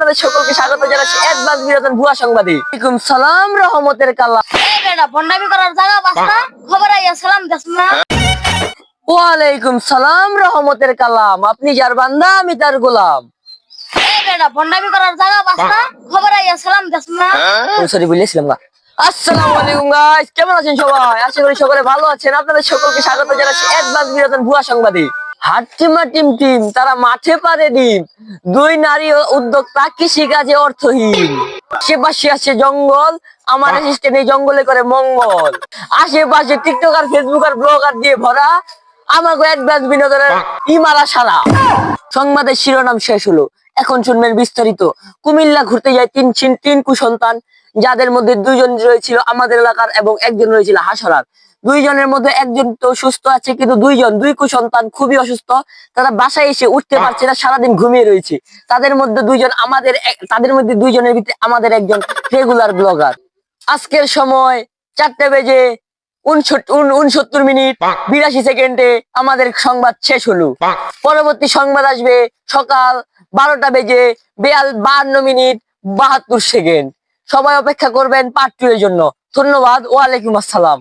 আপনাদের সকলকে স্বাগত জানাচ্ছি অ্যাডভান্স বিনোদন ভুয়া সংবাদে। ওয়ালাইকুম সালাম রহমতের কালাম। এই বেটা ভন্ডামি করার জায়গা পাস না, খবর আইয়া সালাম দাস না। ওয়ালাইকুম সালাম রহমতের কালাম। আপনি যার বান্দা আমি তার গোলাম। এই বেটা ভন্ডামি করার জায়গা পাস না, খবর আইয়া সালাম দাস না। সরি বলেছিলাম না। আসসালামু আলাইকুম গাইস, কেমন আছেন সবাই? আশা করি সকলে ভালো আছেন। আপনাদের সকলকে স্বাগত জানাচ্ছি অ্যাডভান্স বিনোদন ভুয়া সংবাদে। হাট্টিমা টিম তারা মাঠে পারে ডিম। দুই নারী উদ্যোক্তা কৃষিকাজে অর্থহীন। আশেপাশে আছে জঙ্গল, আমার অ্যাসিস্ট্যান্ট এই জঙ্গলে করে মঙ্গল। আশেপাশে টিকটকার ফেসবুকার ব্লগার দিয়ে ভরা, আমাকে অ্যাডভান্স বিনোদনের ইমারা সারা। সংবাদের শিরোনাম শেষ হলো, এখন শুনবেন বিস্তারিত। কুমিল্লা ঘুরতে যায় তিন কুসন্তান, যাদের মধ্যে দুইজন রয়েছিল আমাদের এলাকার এবং একজন রয়েছিল হাসরার। দুইজনের মধ্যে একজন তো সুস্থ আছে, কিন্তু দুই কুসন্তান খুবই অসুস্থ। তারা বাসায় এসে উঠতে পারছে না, সারাদিন ঘুমিয়ে রয়েছে। তাদের মধ্যে দুইজনের ভিতরে আমাদের একজন রেগুলার ব্লগার। আজকের সময় 4টা বেজে 69 মিনিট 82 সেকেন্ডে আমাদের সংবাদ শেষ হলো। পরবর্তী সংবাদ আসবে সকাল 12টা বেজে 52 মিনিট 72 সেকেন্ড। সবাই অপেক্ষা করবেন পার্ট 2 এর জন্য। ধন্যবাদ। ওয়ালাইকুম আসসালাম।